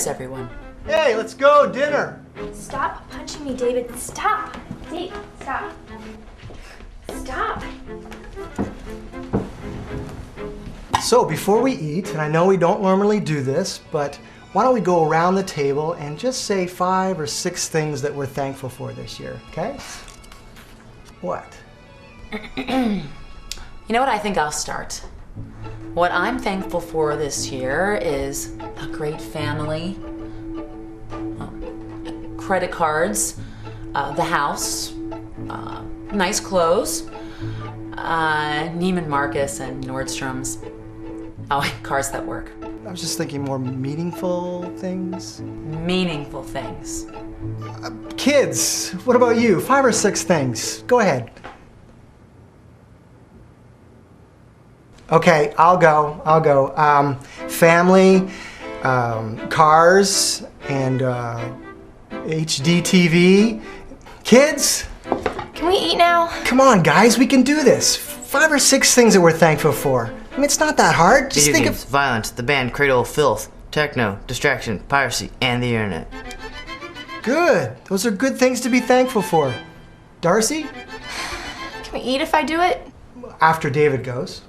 everyone. Hey, let's go, dinner. Stop punching me, David. Stop. Dave, stop. Stop. So before we eat, and I know we don't normally do this, but why don't we go around the table and just say 5 or 6 things that we're thankful for this year, okay? What? You know what? I think I'll start. What I'm thankful for this year is a great family, credit cards, the house, nice clothes, Neiman Marcus and Nordstrom's. Oh, and cars that work. I was just thinking more meaningful things. Meaningful things. Kids, what about you? 5 or 6 things. Go ahead. Okay, I'll go. Family, cars, and HD TV. Kids? Can we eat now? Come on, guys, we can do this. 5 or 6 things that we're thankful for. I mean, it's not that hard. Just Video think games, violence, the band Cradle of Filth, techno, distraction, piracy, and the internet. Good. Those are good things to be thankful for. Darcy? Can we eat if I do it? After David goes.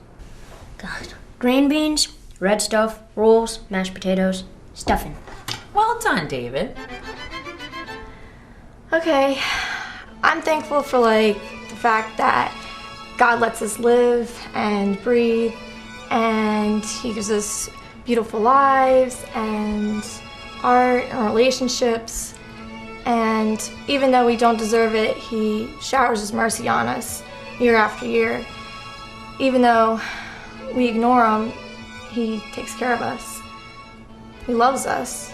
God. Green beans, red stuff, rolls, mashed potatoes, stuffing. Well done, David. Okay. I'm thankful for, the fact that God lets us live and breathe, and He gives us beautiful lives and art and relationships. And even though we don't deserve it, He showers His mercy on us year after year. Even though we ignore Him, He takes care of us. He loves us.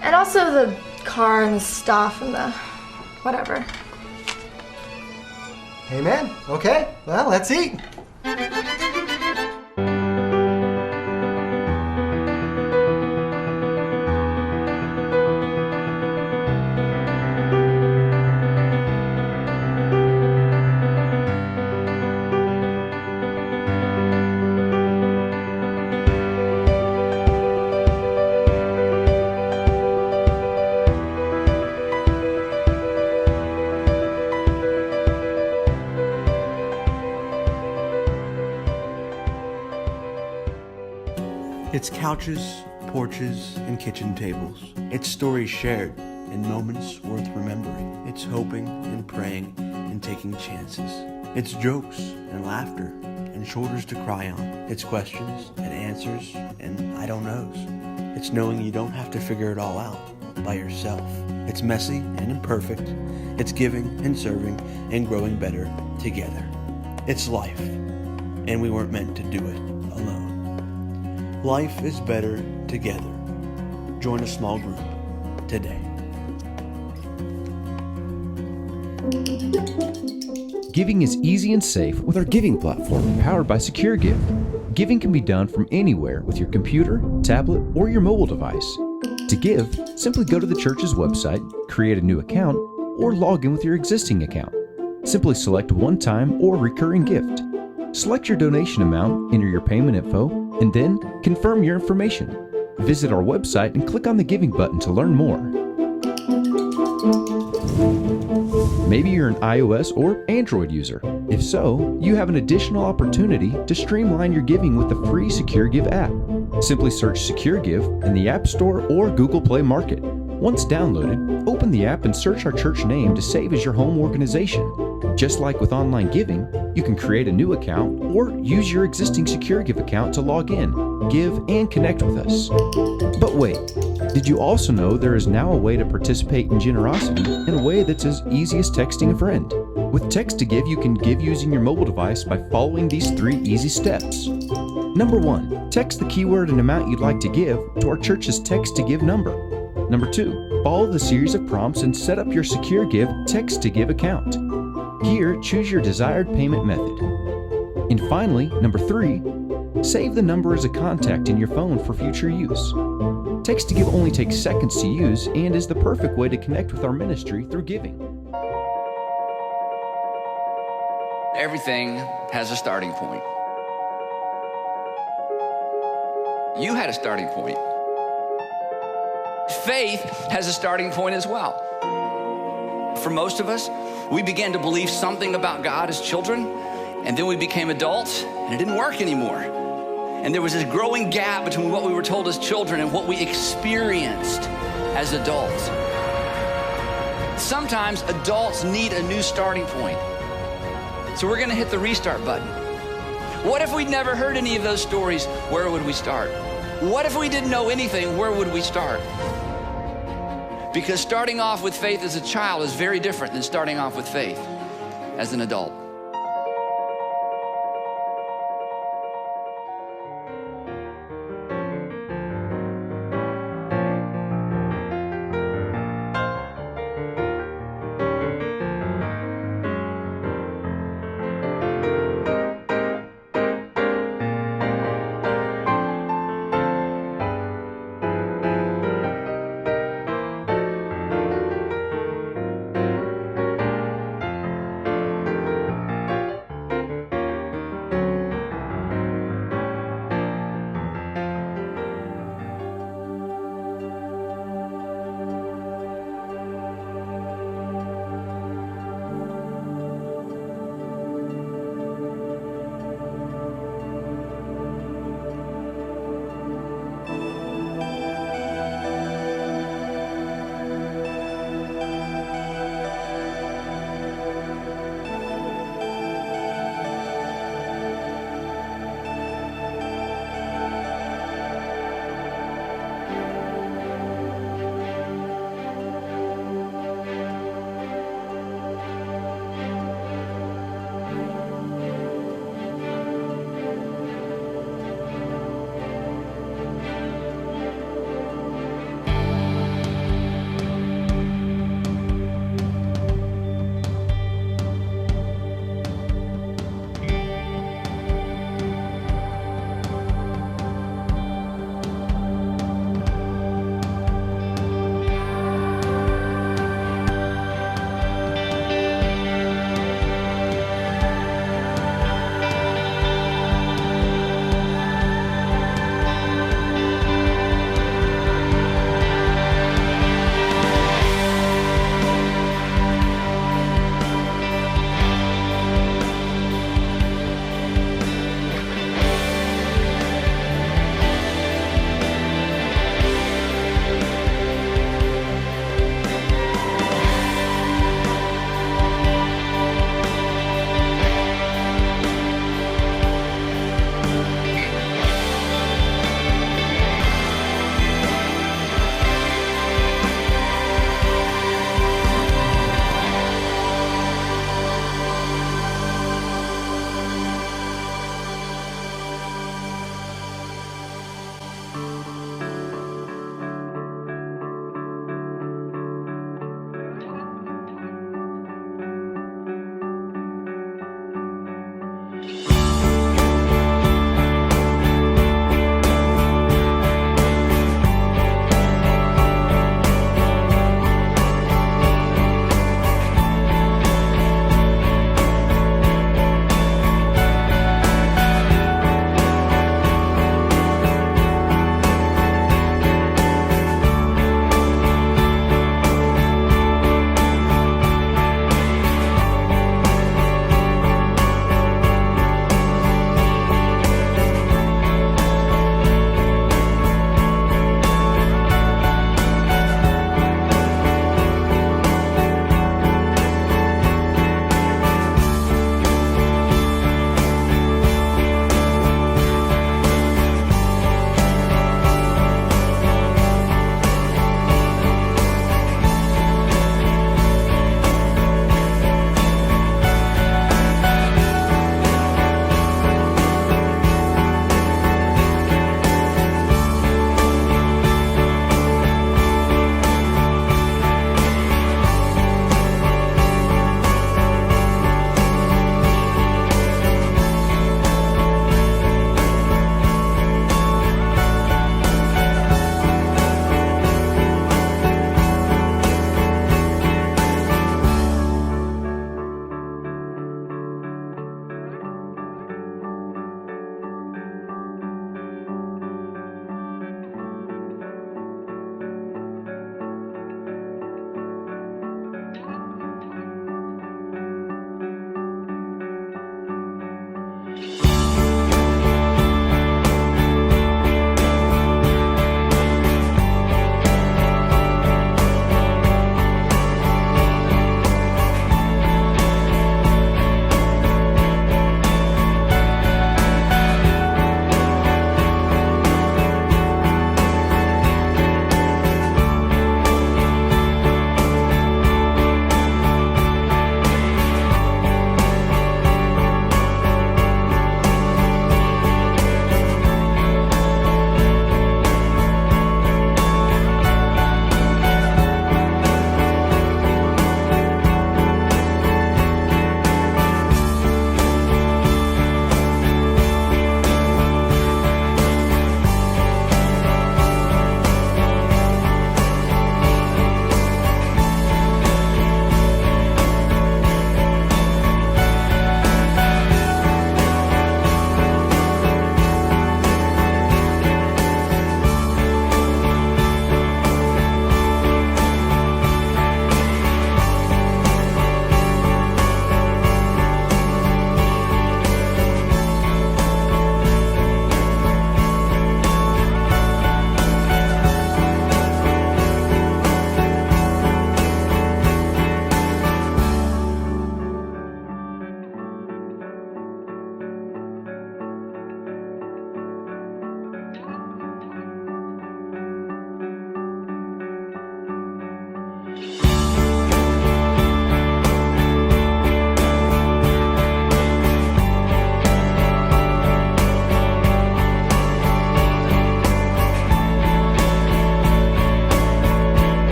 And also the car and the stuff and the whatever. Amen. Okay, well, let's eat. It's couches, porches, and kitchen tables. It's stories shared and moments worth remembering. It's hoping and praying and taking chances. It's jokes and laughter and shoulders to cry on. It's questions and answers and I don't knows. It's knowing you don't have to figure it all out by yourself. It's messy and imperfect. It's giving and serving and growing better together. It's life, and we weren't meant to do it alone. Life is better together. Join a small group today. Giving is easy and safe with our giving platform powered by SecureGive. Giving can be done from anywhere with your computer, tablet, or your mobile device. To give, simply go to the church's website, create a new account, or log in with your existing account. Simply select one-time or recurring gift. Select your donation amount, enter your payment info, and then confirm your information. Visit our website and click on the giving button to learn more. Maybe you're an iOS or Android user. If so, you have an additional opportunity to streamline your giving with the free SecureGive app. Simply search SecureGive in the App Store or Google Play Market. Once downloaded, open the app and search our church name to save as your home organization. Just like with online giving, you can create a new account or use your existing SecureGive account to log in, give, and connect with us. But wait, did you also know there is now a way to participate in generosity in a way that's as easy as texting a friend? With Text to Give, you can give using your mobile device by following these 3 easy steps. Number 1, text the keyword and amount you'd like to give to our church's Text to Give number. Number 2, follow the series of prompts and set up your SecureGive Text to Give account. Here, choose your desired payment method. And finally, number 3, save the number as a contact in your phone for future use. Text to Give only takes seconds to use and is the perfect way to connect with our ministry through giving. Everything has a starting point. You had a starting point. Faith has a starting point as well. For most of us, we began to believe something about God as children, and then we became adults, and it didn't work anymore. And there was this growing gap between what we were told as children and what we experienced as adults. Sometimes adults need a new starting point. So we're gonna hit the restart button. What if we'd never heard any of those stories? Where would we start? What if we didn't know anything? Where would we start? Because starting off with faith as a child is very different than starting off with faith as an adult.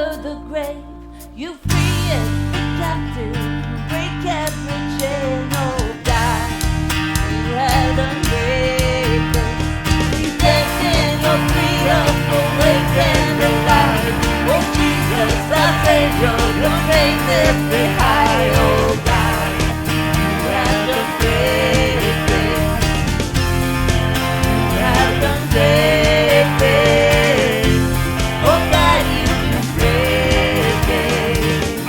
over the grave. You free every captive, break every chain. Oh God, you have done great things. We stand in your freedom, awake and alive. Oh Jesus, our Savior, your name lifted high. Oh God, you have done great things. You have done great things. Oh God, you do great things.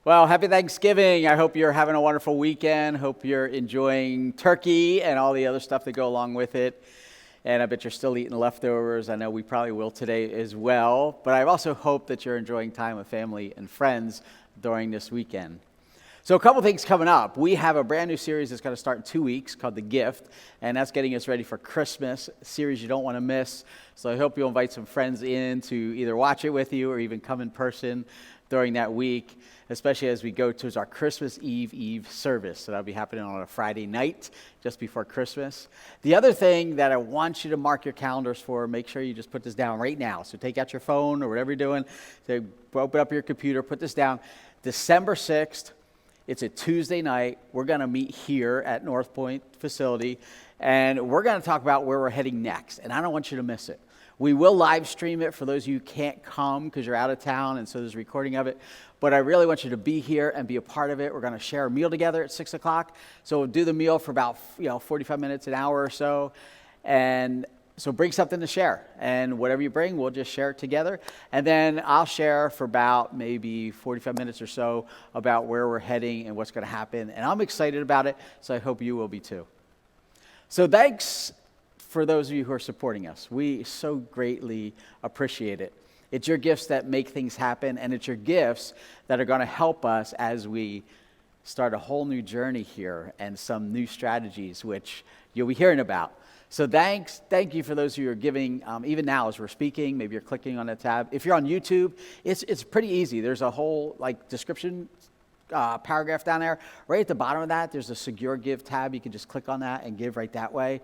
Well, happy Thanksgiving. I hope you're having a wonderful weekend. Hope you're enjoying turkey and all the other stuff that go along with it. And I bet you're still eating leftovers. I know we probably will today as well. But I also hope that you're enjoying time with family and friends during this weekend. So a couple things coming up. We have a brand new series that's going to start in 2 weeks called The Gift. And that's getting us ready for Christmas, a series you don't want to miss. So I hope you'll invite some friends in to either watch it with you or even come in person during that week, especially as we go towards our Christmas Eve service. So that'll be happening on a Friday night just before Christmas. The other thing that I want you to mark your calendars for, make sure you just put this down right now. So take out your phone or whatever you're doing, open up your computer, put this down. December 6th, it's a Tuesday night. We're going to meet here at North Point facility, and we're going to talk about where we're heading next, and I don't want you to miss it. We will live stream it for those of you who can't come because you're out of town, and so there's a recording of it. But I really want you to be here and be a part of it. We're going to share a meal together at 6 o'clock. So we'll do the meal for about 45 minutes, an hour or so. And so bring something to share. And whatever you bring, we'll just share it together. And then I'll share for about maybe 45 minutes or so about where we're heading and what's going to happen. And I'm excited about it, so I hope you will be too. So thanks for those of you who are supporting us. We so greatly appreciate it. It's your gifts that make things happen, and it's your gifts that are going to help us as we start a whole new journey here and some new strategies, which you'll be hearing about. So thank you for those of you who are giving, even now as we're speaking. Maybe you're clicking on a tab. If you're on YouTube, it's pretty easy. There's a whole description paragraph down there. Right at the bottom of that, there's a Secure Give tab. You can just click on that and give right that way.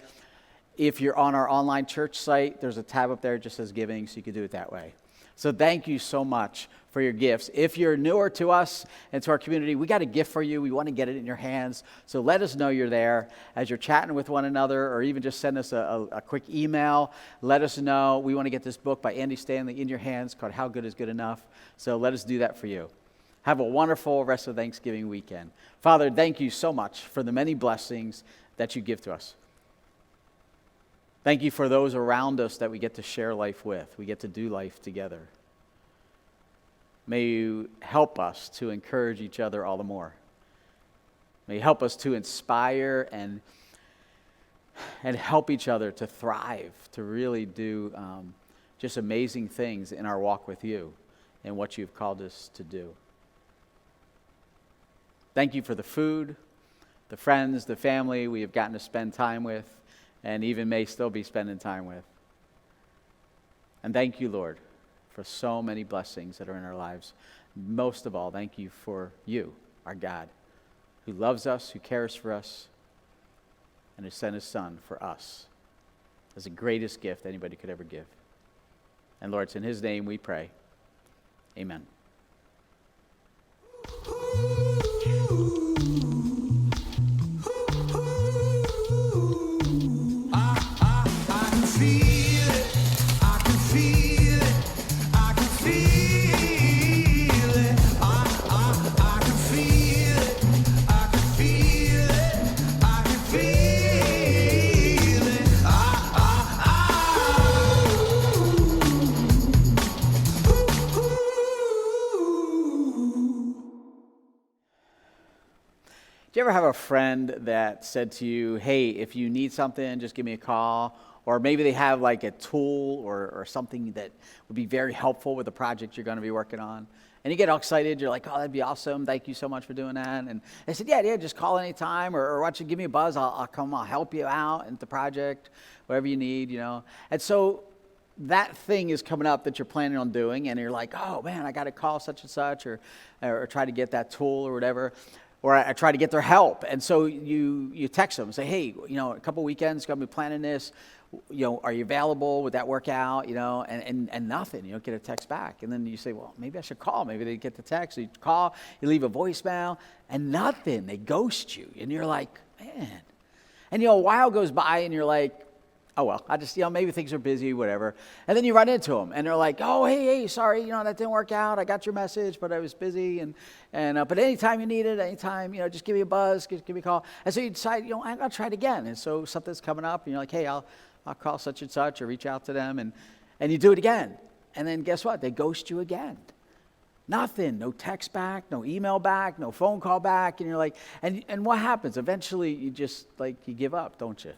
If you're on our online church site, there's a tab up there that just says giving, so you can do it that way. So thank you so much for your gifts. If you're newer to us and to our community, we got a gift for you. We want to get it in your hands. So let us know you're there as you're chatting with one another, or even just send us a quick email. Let us know. We want to get this book by Andy Stanley in your hands called How Good is Good Enough. So let us do that for you. Have a wonderful rest of Thanksgiving weekend. Father, thank you so much for the many blessings that you give to us. Thank you for those around us that we get to share life with. We get to do life together. May you help us to encourage each other all the more. May you help us to inspire and help each other to thrive, to really do just amazing things in our walk with you and what you've called us to do. Thank you for the food, the friends, the family we have gotten to spend time with, and even may still be spending time with. And thank you, Lord, for so many blessings that are in our lives. Most of all, thank you for you, our God, who loves us, who cares for us, and who sent his Son for us as the greatest gift anybody could ever give. And Lord, it's in his name we pray. Amen. Do you ever have a friend that said to you, hey, if you need something, just give me a call? Or maybe they have like a tool or something that would be very helpful with the project you're going to be working on. And you get all excited. You're like, oh, that'd be awesome. Thank you so much for doing that. And they said, yeah, just call anytime. Or why don't you give me a buzz. I'll come. I'll help you out in the project, whatever you need, And so that thing is coming up that you're planning on doing. And you're like, oh, man, I got to call such and such or try to get that tool or whatever. Or I try to get their help. And so you text them and say, hey, a couple weekends, going to be planning this. Are you available? Would that work out? And nothing. You don't get a text back. And then you say, well, maybe I should call. Maybe they get the text. So you call, you leave a voicemail, and nothing. They ghost you. And you're like, man. And a while goes by, and you're like, oh, well, I just, maybe things are busy, whatever. And then you run into them, and they're like, oh, hey, sorry, that didn't work out. I got your message, but I was busy. But anytime you need it, anytime, just give me a buzz, give me a call. And so you decide, I'm going to try it again. And so something's coming up, and you're like, hey, I'll call such and such or reach out to them. And you do it again. And then guess what? They ghost you again. Nothing, no text back, no email back, no phone call back. And you're like, and what happens? Eventually you just you give up, don't you?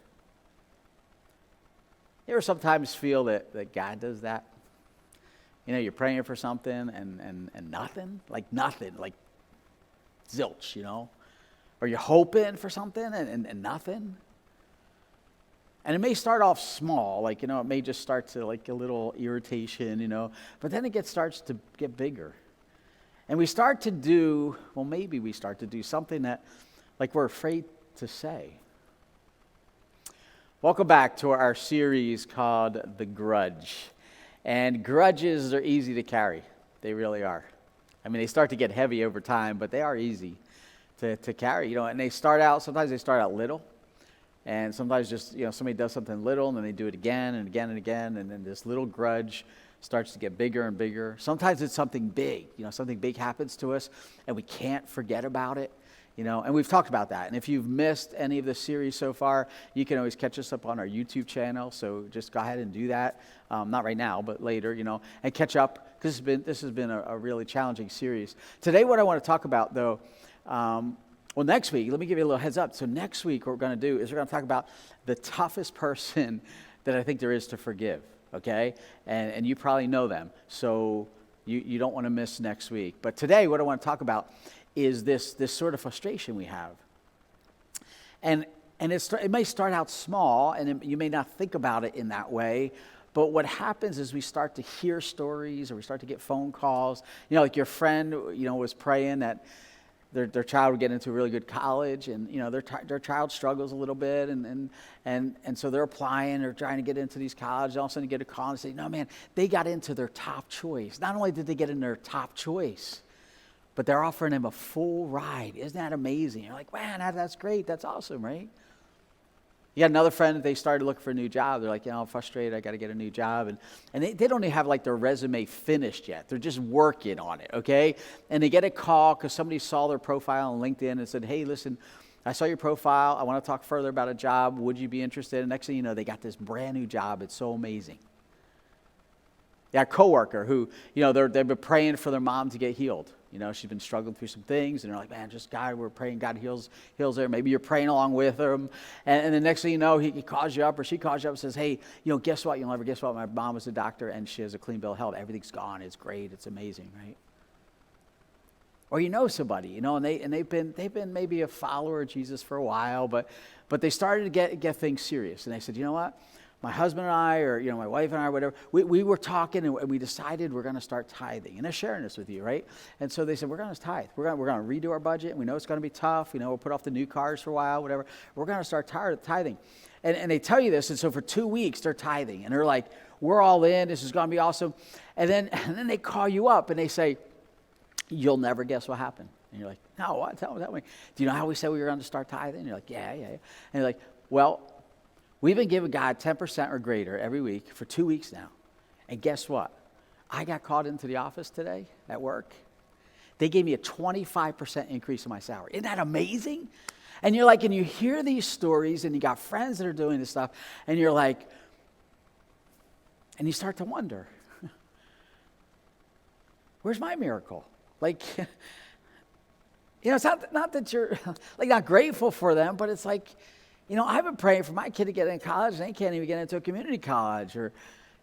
You ever sometimes feel that God does that? You know, you're praying for something and nothing, like zilch, you know? Or you're hoping for something and nothing. And it may start off small, it may just start to a little irritation, but then it starts to get bigger. And we start to do, maybe we start to do something that we're afraid to say. Welcome back to our series called The Grudge. And grudges are easy to carry. They really are. I mean, they start to get heavy over time, but they are easy to carry, and sometimes they start out little. And sometimes just, somebody does something little and then they do it again and again and again. And then this little grudge starts to get bigger and bigger. Sometimes it's something big, something big happens to us and we can't forget about it, and we've talked about that. And if you've missed any of the series so far, you can always catch us up on our YouTube channel. So just go ahead and do that. Not right now, but later, and catch up because this has been a really challenging series. Today, what I want to talk about though, next week, let me give you a little heads up. So next week, what we're going to do is we're going to talk about the toughest person that I think there is to forgive, okay? And you probably know them, so you don't want to miss next week. But today, what I want to talk about is this sort of frustration we have. And it may start out small, and you may not think about it in that way, but what happens is we start to hear stories, or we start to get phone calls. Like your friend, was praying that their child would get into a really good college, and their child struggles a little bit, and so they're applying, they're trying to get into these colleges. All of a sudden, you get a call and say, "No, man, they got into their top choice." Not only did they get in their top choice, but they're offering them a full ride. Isn't that amazing? You're like, "Man, that's great. That's awesome, right?" You got another friend that they started looking for a new job. They're like, I'm frustrated. I got to get a new job. And they don't even have their resume finished yet. They're just working on it, okay? And they get a call because somebody saw their profile on LinkedIn and said, "Hey, listen, I saw your profile. I want to talk further about a job. Would you be interested?" And next thing you know, they got this brand new job. It's so amazing. They got a coworker who, they've been praying for their mom to get healed. She's been struggling through some things, and they're like, "Man, just God, we're praying God heals her." Maybe you're praying along with them, and the next thing you know, he calls you up or she calls you up and says, "Hey, guess what? You'll never guess what? My mom was a doctor, and she has a clean bill of health. Everything's gone. It's great. It's amazing, right?" Or somebody, and they've been maybe a follower of Jesus for a while, but they started to get things serious, and they said, "You know what? My husband and I, or my wife and I, or whatever, we were talking and we decided we're going to start tithing." And they're sharing this with you, right? And so they said, "We're going to tithe. We're going to redo our budget. And we know it's going to be tough. We'll put off the new cars for a while, whatever. We're going to start tithing." And they tell you this, and so for 2 weeks they're tithing, and they're like, "We're all in. This is going to be awesome." And then they call you up and they say, "You'll never guess what happened." And you're like, "No, what? Tell me. Do you know how we said we were going to start tithing?" And you're like, yeah. And you're like, "Well, we've been giving God 10% or greater every week for 2 weeks now. And guess what? I got called into the office today at work. They gave me a 25% increase in my salary. Isn't that amazing?" And you're like, and you hear these stories, and you got friends that are doing this stuff, and you're like, and you start to wonder, where's my miracle? It's not that you're not grateful for them, but it's like, I've been praying for my kid to get in college, and they can't even get into a community college. Or,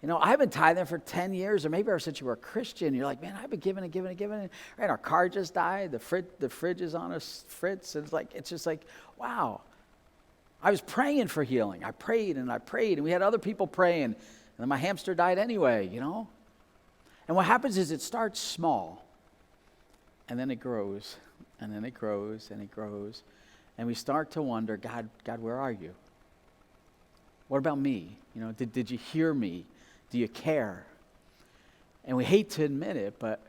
I've been tithing for 10 years, or maybe ever since you were a Christian. You're like, "Man, I've been giving and giving and giving." Right? Our car just died. The fridge is on a fritz. It's just like, wow. I was praying for healing. I prayed, and we had other people praying. And then my hamster died anyway, And what happens is it starts small, and then it grows, and then it grows, and it grows. And we start to wonder, God, where are you? What about me? Did you hear me? Do you care? And we hate to admit it, but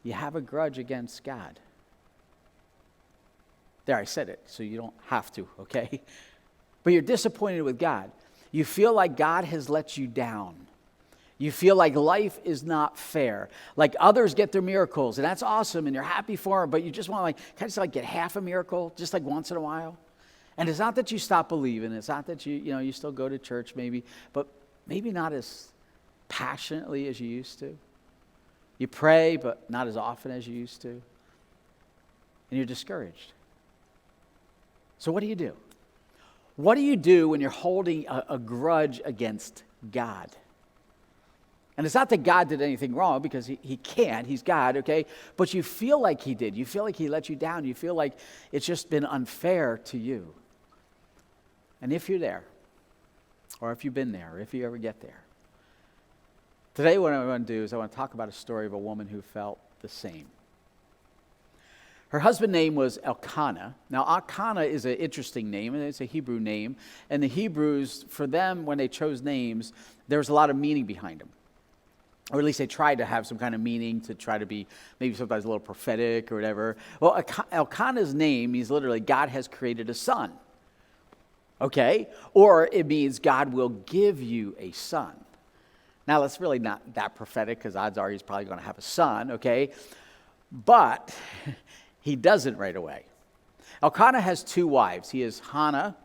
you have a grudge against God. There, I said it, so you don't have to, okay? But you're disappointed with God. You feel like God has let you down. You feel like life is not fair. Like others get their miracles, and that's awesome, and you're happy for them, but you just want can I just get half a miracle, just once in a while? And it's not that you stop believing. It's not that you still go to church maybe, but maybe not as passionately as you used to. You pray, but not as often as you used to. And you're discouraged. So what do you do? What do you do when you're holding a grudge against God? And it's not that God did anything wrong, because he can't. He's God, okay? But you feel like he did. You feel like he let you down. You feel like it's just been unfair to you. And if you're there, or if you've been there, or if you ever get there, today what I want to do is I want to talk about a story of a woman who felt the same. Her husband's name was Elkanah. Now, Elkanah is an interesting name, and it's a Hebrew name. And the Hebrews, for them, when they chose names, there was a lot of meaning behind them. Or at least they tried to have some kind of meaning, to try to be maybe sometimes a little prophetic or whatever. Well, Elkanah's name means literally, God has created a son. Okay? Or it means God will give you a son. Now, that's really not that prophetic, because odds are he's probably going to have a son, okay? But he doesn't right away. Elkanah has two wives. He has Hannah,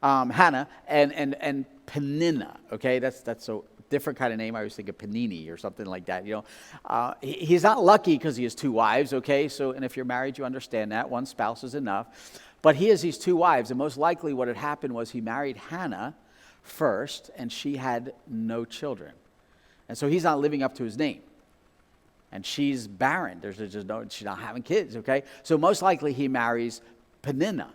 and Peninnah, okay? That's a different kind of name. I always think of Panini or something like that, you know. He's not lucky because he has two wives, okay? So, and if you're married, you understand that. One spouse is enough. But he has these two wives, and most likely what had happened was he married Hannah first, and she had no children. And so he's not living up to his name. And she's barren. She's not having kids, okay? So most likely he marries Peninnah,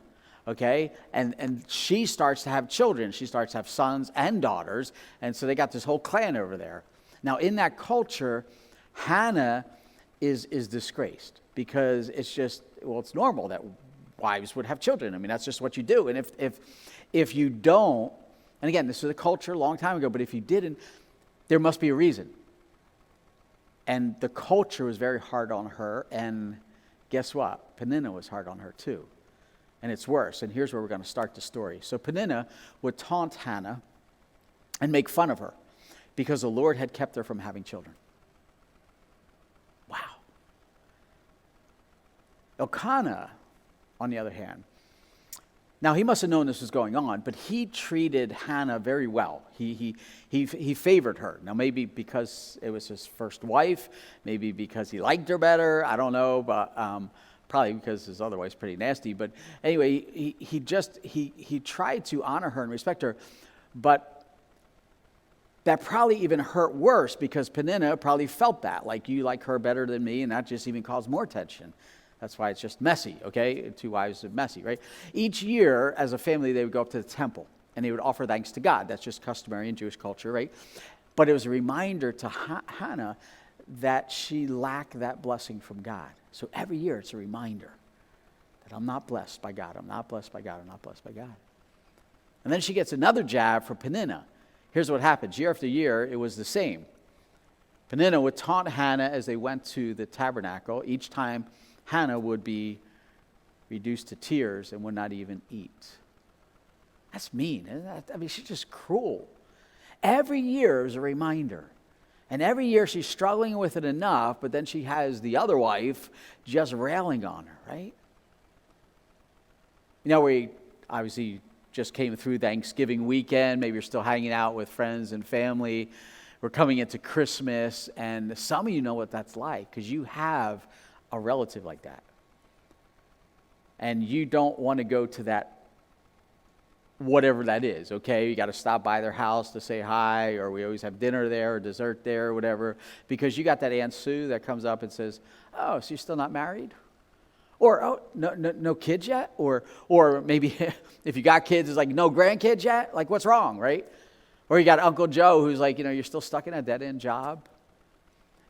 okay? And she starts to have children. She starts to have sons and daughters. And so they got this whole clan over there. Now, in that culture, Hannah is disgraced, because it's just, well, it's normal that wives would have children. I mean, that's just what you do. And if you don't, and again, this was a culture a long time ago, but if you didn't, there must be a reason. And the culture was very hard on her, and guess what? Peninnah was hard on her too. And it's worse, and here's where we're going to start the story. So Peninnah would taunt Hannah and make fun of her, because the Lord had kept her from having children. Wow. Elkanah, on the other hand, now he must have known this was going on, but he treated Hannah very well. He favored her. Now maybe because it was his first wife, maybe because he liked her better, I don't know, but probably because his other wife's pretty nasty. But anyway, he tried to honor her and respect her, but that probably even hurt worse, because Peninnah probably felt that, like, you like her better than me, and that just even caused more tension. That's why it's just messy, okay? Two wives are messy, right? Each year, as a family, they would go up to the temple, and they would offer thanks to God. That's just customary in Jewish culture, right? But it was a reminder to Hannah that she lacked that blessing from God. So every year, it's a reminder that I'm not blessed by God. I'm not blessed by God. I'm not blessed by God. And then she gets another jab for Peninnah. Here's what happens. Year after year, it was the same. Peninnah would taunt Hannah as they went to the tabernacle. Each time, Hannah would be reduced to tears and would not even eat. That's mean, isn't that? I mean, she's just cruel. Every year is a reminder. And every year she's struggling with it enough, but then she has the other wife just railing on her, right? You know, we obviously just came through Thanksgiving weekend. Maybe you're still hanging out with friends and family. We're coming into Christmas, and some of you know what that's like, because you have a relative like that. And you don't want to go to that, whatever that is, okay? You got to stop by their house to say hi, or we always have dinner there or dessert there or whatever, because you got that Aunt Sue that comes up and says, oh, so you're still not married? Or, oh, no kids yet? Or maybe if you got kids, it's like, no grandkids yet? Like, what's wrong, right? Or you got Uncle Joe who's like, you're still stuck in a dead-end job.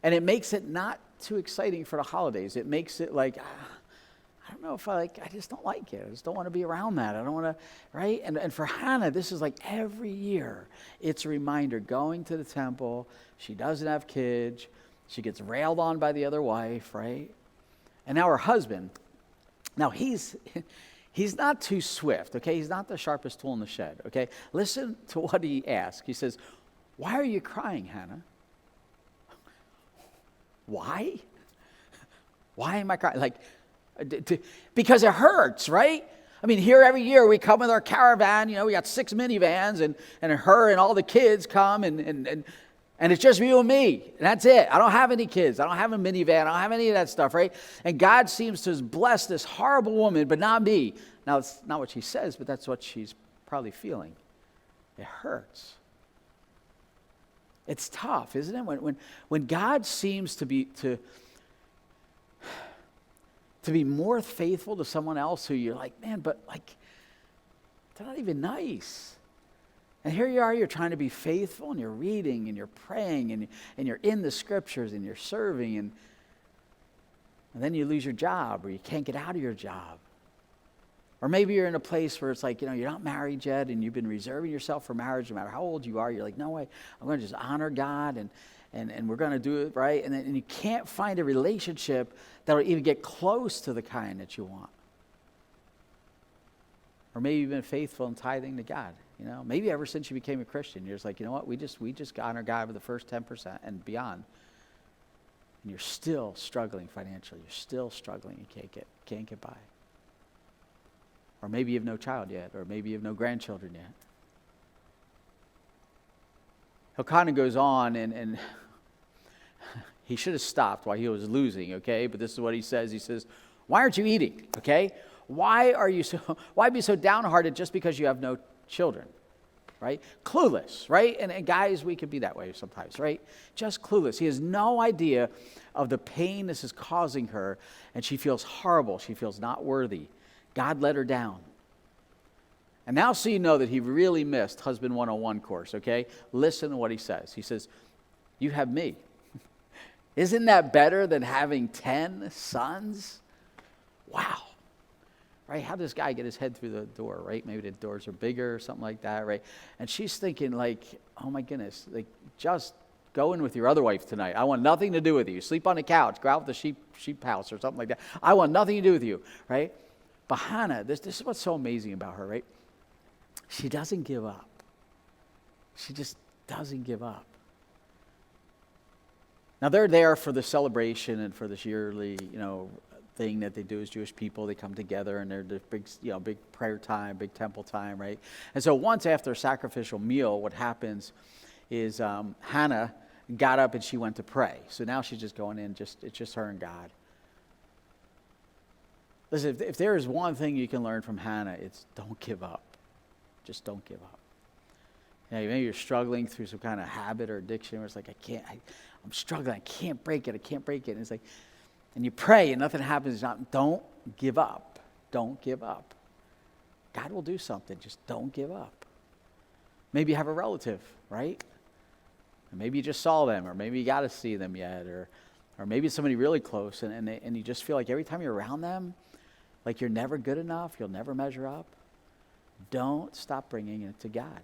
And it makes it not too exciting for the holidays. It makes it like, I don't know if I just don't like it. I just don't want to be around that. I don't want to, right? And for Hannah, this is like every year. It's a reminder, going to the temple. She doesn't have kids. She gets railed on by the other wife, right? And now her husband, now he's not too swift, okay? He's not the sharpest tool in the shed, okay? Listen to what he asks. He says, why are you crying, Hannah? Why? Why am I crying? Like, because it hurts, right? I mean, here every year we come with our caravan, we got 6 minivans, and her and all the kids come, and And it's just you and me, and that's it. I don't have any kids. I don't have a minivan. I don't have any of that stuff, right? And God seems to bless this horrible woman, but not me. Now, it's not what she says, but that's what she's probably feeling. It hurts. It's tough, isn't it? When God seems to be more faithful to someone else who you're like, man, but like, they're not even nice. And here you are, you're trying to be faithful, and you're reading, and you're praying, and you're in the scriptures, and you're serving, and then you lose your job, or you can't get out of your job. Or maybe you're in a place where it's like, you're not married yet, and you've been reserving yourself for marriage no matter how old you are. You're like, no way, I'm going to just honor God, and we're going to do it right. And you can't find a relationship that will even get close to the kind that you want. Or maybe you've been faithful in tithing to God. Maybe ever since you became a Christian, you're just like, you know what, we just honor God with the first 10% and beyond. And you're still struggling financially. You're still struggling. You can't get by. Or maybe you have no child yet, or maybe you have no grandchildren yet. Elkanah goes on, and he should have stopped while he was losing, okay? But this is what he says. He says, why aren't you eating, okay? Why be so downhearted just because you have no children, right? Clueless, right? And guys, we could be that way sometimes, right? Just clueless. He has no idea of the pain this is causing her, and she feels horrible. She feels not worthy. God let her down. And now so you know that he really missed Husband 101 course, okay? Listen to what he says. He says, you have me. Isn't that better than having 10 sons? Wow. Right? How does this guy get his head through the door, right? Maybe the doors are bigger or something like that, right? And she's thinking like, oh my goodness, like just go in with your other wife tonight. I want nothing to do with you. Sleep on the couch. Go out with the sheep house or something like that. I want nothing to do with you, right? But Hannah, this is what's so amazing about her, right? She doesn't give up. She just doesn't give up. Now they're there for the celebration and for this yearly, thing that they do as Jewish people. They come together and they're big prayer time, big temple time, right? And so once after a sacrificial meal, what happens is Hannah got up and she went to pray. So now she's just going in, it's just her and God. Listen, if there is one thing you can learn from Hannah, it's don't give up. Just don't give up. Maybe you're struggling through some kind of habit or addiction where it's like, I'm struggling, I can't break it. And it's like, and you pray and nothing happens. Don't give up. Don't give up. God will do something. Just don't give up. Maybe you have a relative, right? Or maybe you just saw them, or maybe you got to see them yet, or maybe it's somebody really close, and you just feel like every time you're around them, like you're never good enough, you'll never measure up. Don't stop bringing it to God.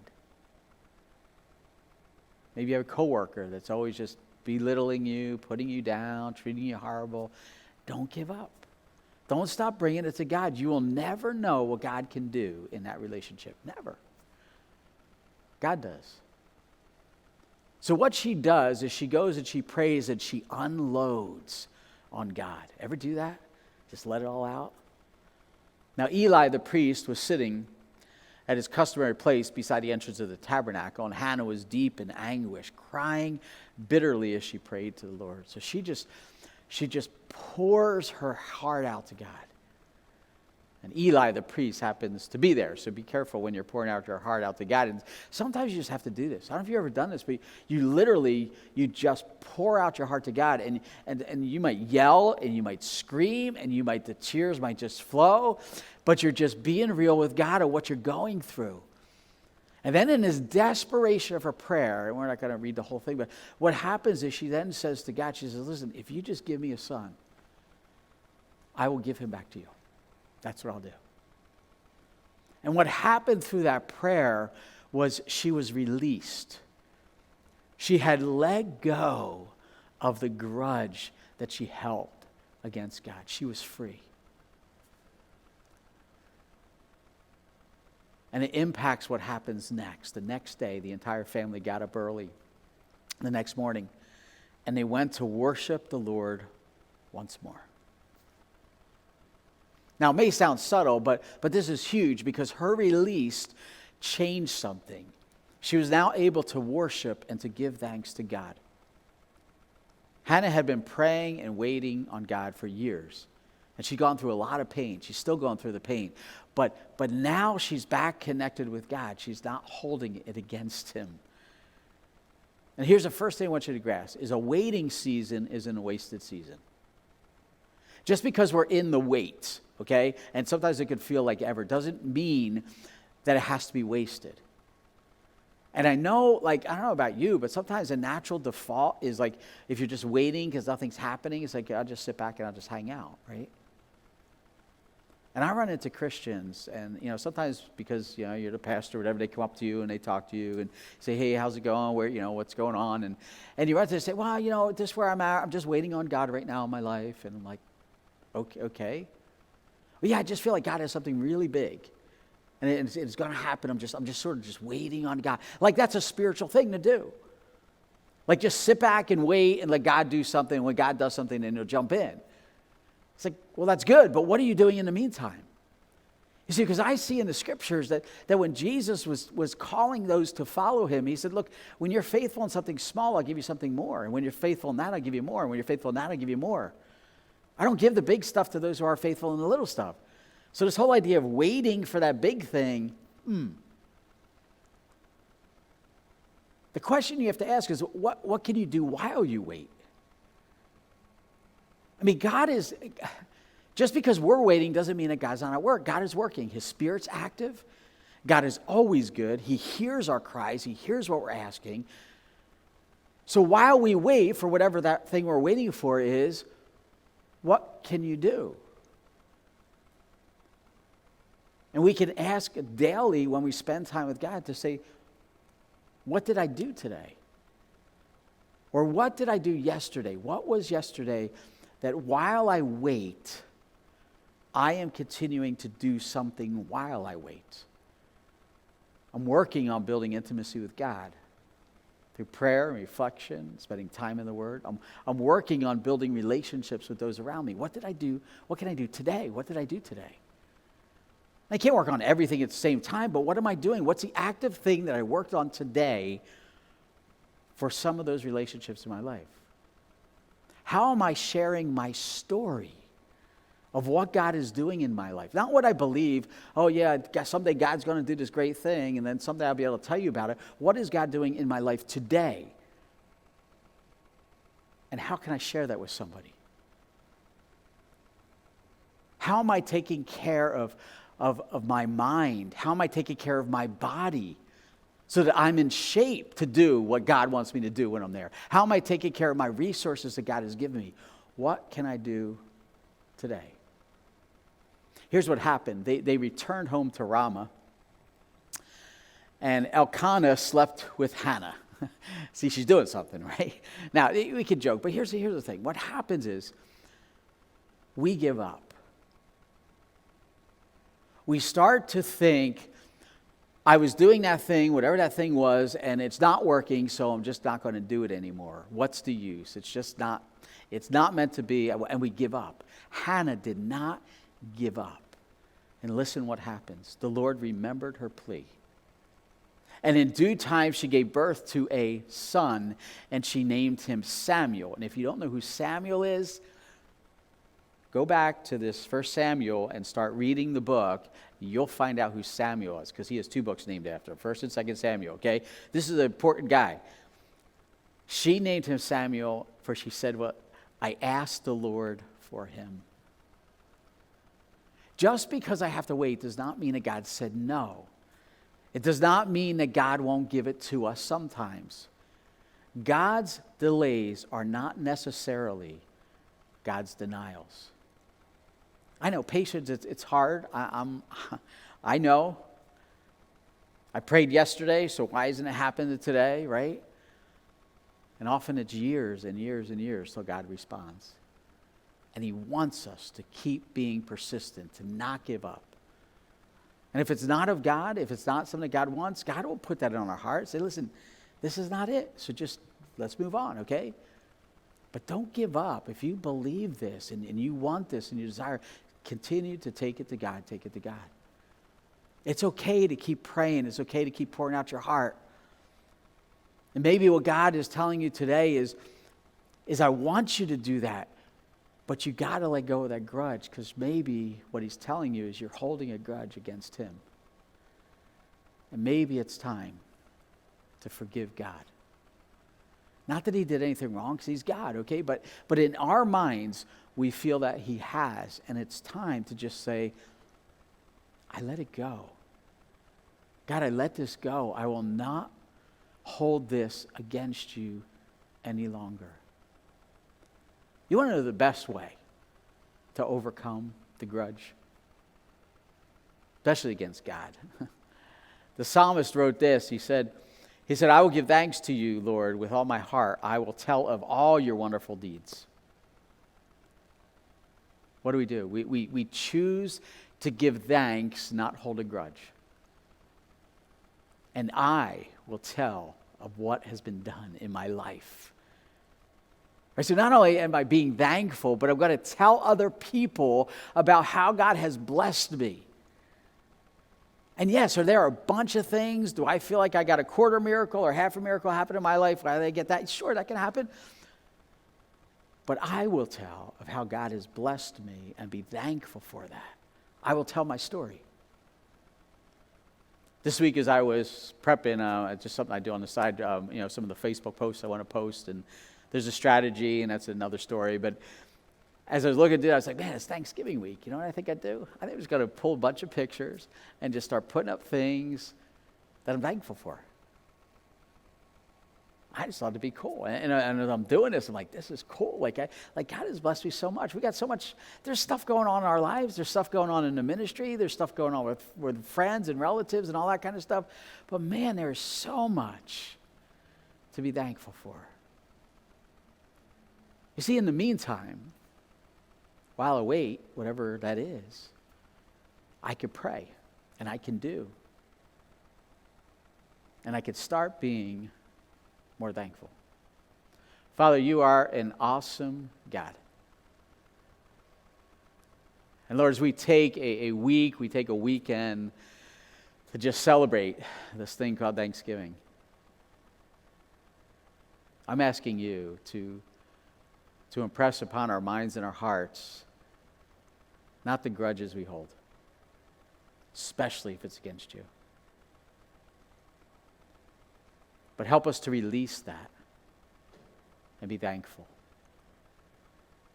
Maybe you have a coworker that's always just belittling you, putting you down, treating you horrible. Don't give up. Don't stop bringing it to God. You will never know what God can do in that relationship. Never. God does. So what she does is she goes and she prays and she unloads on God. Ever do that? Just let it all out? Now Eli the priest was sitting at his customary place beside the entrance of the tabernacle, and Hannah was deep in anguish, crying bitterly as she prayed to the Lord. So she just pours her heart out to God. And Eli the priest happens to be there, so be careful when you're pouring out your heart out to God. And sometimes you just have to do this. I don't know if you've ever done this, but you just pour out your heart to God, and you might yell, and you might scream, and the tears might just flow, but you're just being real with God of what you're going through. And then in this desperation of her prayer, and we're not going to read the whole thing, but what happens is she then says to God, she says, listen, if you just give me a son, I will give him back to you. That's what I'll do. And what happened through that prayer was she was released. She had let go of the grudge that she held against God. She was free. And it impacts what happens next. The next day, the entire family got up early the next morning, and they went to worship the Lord once more. Now, it may sound subtle, but this is huge because her release changed something. she was now able to worship and to give thanks to God. Hannah had been praying and waiting on God for years. And she'd gone through a lot of pain. She's still going through the pain. But now she's back connected with God. She's not holding it against him. And here's the first thing I want you to grasp, is a waiting season isn't a wasted season. Just because we're in the wait, okay, and sometimes it could feel like ever, doesn't mean that it has to be wasted. And I know, like, I don't know about you, but sometimes a natural default is like, if you're just waiting because nothing's happening, it's like, I'll just sit back and I'll just hang out, right? And I run into Christians, and, sometimes because, you're the pastor or whatever, they come up to you and they talk to you and say, hey, how's it going? Where, what's going on? And you run to say, well, this is where I'm at. I'm just waiting on God right now in my life. And I'm like, okay. Well, yeah, I just feel like God has something really big. And it's going to happen. I'm just sort of just waiting on God. Like, that's a spiritual thing to do. Like, just sit back and wait and let God do something. When God does something, then he'll jump in. It's like, well, that's good, but what are you doing in the meantime? You see, because I see in the scriptures that when Jesus was calling those to follow him, he said, look, when you're faithful in something small, I'll give you something more. And when you're faithful in that, I'll give you more. And when you're faithful in that, I'll give you more. I don't give the big stuff to those who are faithful in the little stuff. So this whole idea of waiting for that big thing, the question you have to ask is, what can you do while you wait? I mean, just because we're waiting doesn't mean that God's not at work. God is working. His Spirit's active. God is always good. He hears our cries. He hears what we're asking. So while we wait for whatever that thing we're waiting for is, what can you do? And we can ask daily when we spend time with God to say, what did I do today? Or what did I do yesterday? What was yesterday that while I wait, I am continuing to do something while I wait? I'm working on building intimacy with God through prayer and reflection, spending time in the Word. I'm working on building relationships with those around me. What did I do? What can I do today? What did I do today? I can't work on everything at the same time, but what am I doing? What's the active thing that I worked on today for some of those relationships in my life? How am I sharing my story of what God is doing in my life? Not what I believe, oh yeah, someday God's going to do this great thing, and then someday I'll be able to tell you about it. What is God doing in my life today? And how can I share that with somebody? How am I taking care of my mind? How am I taking care of my body so that I'm in shape to do what God wants me to do when I'm there? How am I taking care of my resources that God has given me? What can I do today? Here's what happened. They returned home to Ramah, and Elkanah slept with Hannah. See, she's doing something, right? Now, we can joke, but here's the thing. What happens is we give up. We start to think, I was doing that thing, whatever that thing was, and it's not working, so I'm just not going to do it anymore. What's the use? It's not meant to be, and we give up. Hannah did not give up. And listen what happens. The Lord remembered her plea. And in due time, she gave birth to a son, and she named him Samuel. And if you don't know who Samuel is, go back to this 1 Samuel and start reading the book. You'll find out who Samuel is, because he has 2 books named after him, 1 and 2 Samuel, okay? This is an important guy. She named him Samuel, for she said, well, I asked the Lord for him. Just because I have to wait does not mean that God said no. It does not mean that God won't give it to us sometimes. God's delays are not necessarily God's denials. I know patience, it's hard. I know. I prayed yesterday, so why isn't it happening today, right? And often it's years and years and years till God responds. And he wants us to keep being persistent, to not give up. And if it's not of God, if it's not something God wants, God will put that on our heart. Say, listen, this is not it. So just let's move on, okay? But don't give up. If you believe this and you want this and you desire, continue to take it to God. Take it to God. It's okay to keep praying. It's okay to keep pouring out your heart. And maybe what God is telling you today is I want you to do that, but you got to let go of that grudge, because maybe what he's telling you is you're holding a grudge against him. And maybe it's time to forgive God. Not that he did anything wrong, because he's God, okay? But in our minds, we feel that he has, and it's time to just say, I let it go. God, I let this go. I will not hold this against you any longer. You want to know the best way to overcome the grudge? Especially against God. The psalmist wrote this. He said, I will give thanks to you, Lord, with all my heart. I will tell of all your wonderful deeds. What do? We choose to give thanks, not hold a grudge. And I will tell of what has been done in my life. Right, so not only am I being thankful, but I'm going to tell other people about how God has blessed me. And yes, are there a bunch of things? Do I feel like I got a quarter miracle or half a miracle happen in my life? Why did I get that? Sure, that can happen. But I will tell of how God has blessed me and be thankful for that. I will tell my story. This week, as I was prepping, just something I do on the side, some of the Facebook posts I want to post, and there's a strategy, and that's another story. But as I was looking at it, I was like, man, it's Thanksgiving week. You know what I think I'd do? I think I'm just going to pull a bunch of pictures and just start putting up things that I'm thankful for. I just thought it'd be cool. And as I'm doing this, I'm like, this is cool. Like God has blessed me so much. We got so much. There's stuff going on in our lives. There's stuff going on in the ministry. There's stuff going on with friends and relatives and all that kind of stuff. But man, there's so much to be thankful for. You see, in the meantime, while I wait, whatever that is, I could pray, and I can do. And I could start being more thankful. Father, you are an awesome God. And Lord, as we take a week, we take a weekend to just celebrate this thing called Thanksgiving, I'm asking you to impress upon our minds and our hearts not the grudges we hold, especially if it's against you. But help us to release that and be thankful.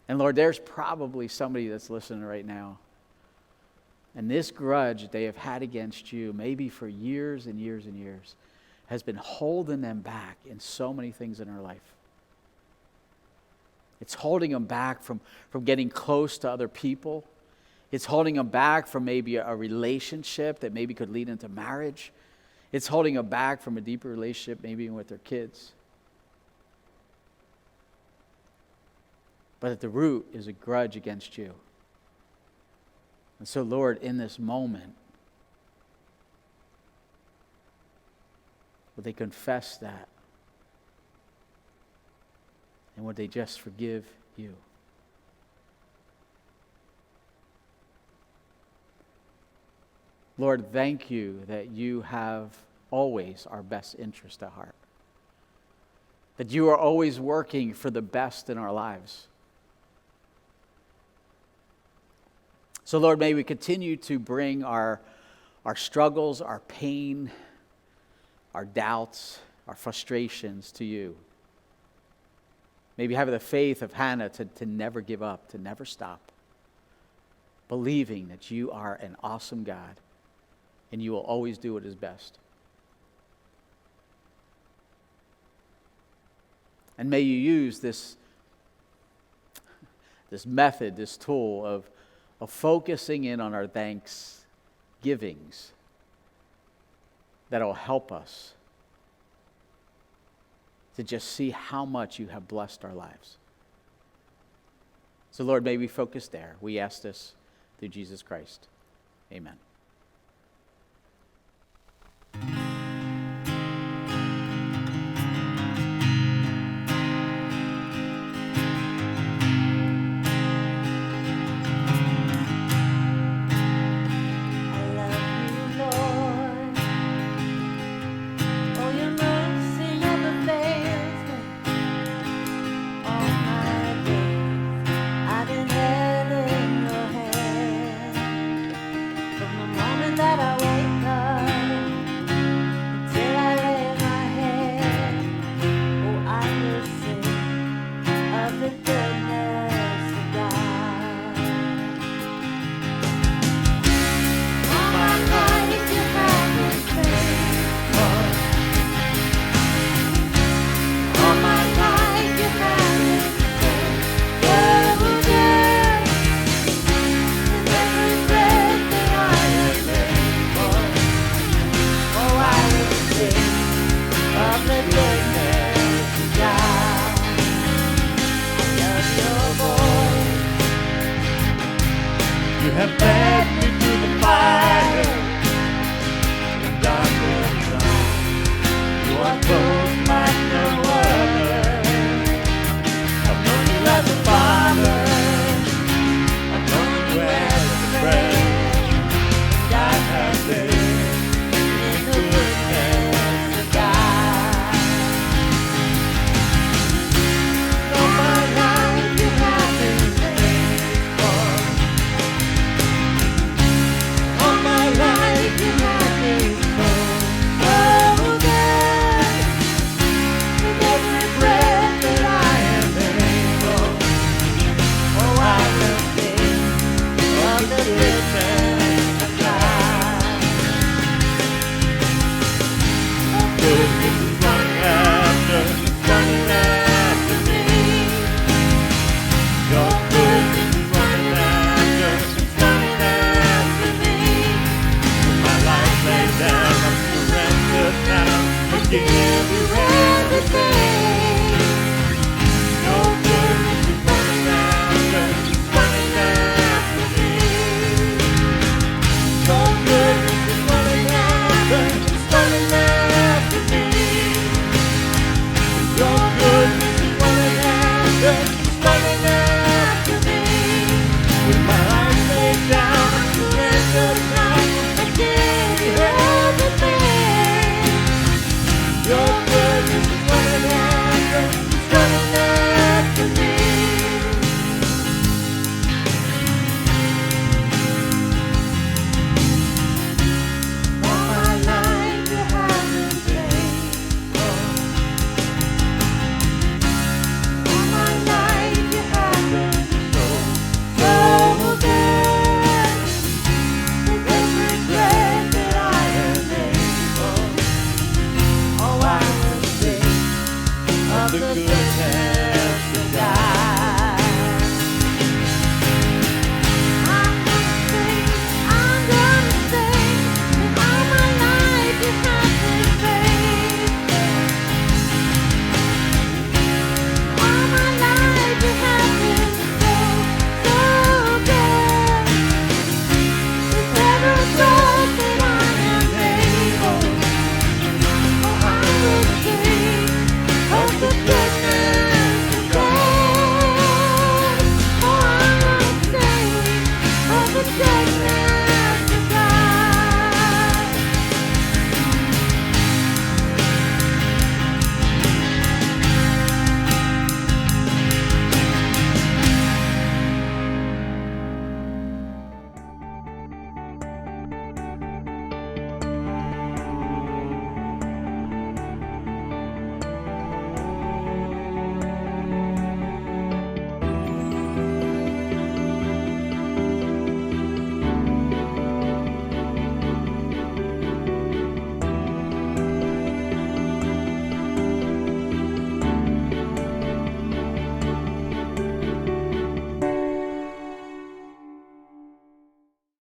And Lord, there's probably somebody that's listening right now, and this grudge they have had against you, maybe for years and years and years, has been holding them back in so many things in their life. It's holding them back from getting close to other people. It's holding them back from maybe a relationship that maybe could lead into marriage. It's holding them back from a deeper relationship, maybe even with their kids. But at the root is a grudge against you. And so, Lord, in this moment, would they confess that? And would they just forgive you? Lord, thank you that you have always our best interest at heart. That you are always working for the best in our lives. So, Lord, may we continue to bring our struggles, our pain, our doubts, our frustrations to you. Maybe have the faith of Hannah to never give up, to never stop, believing that you are an awesome God and you will always do what is best. And may you use this method, this tool of focusing in on our thanksgivings that will help us to just see how much you have blessed our lives. So, Lord, may we focus there. We ask this through Jesus Christ. Amen. have planned.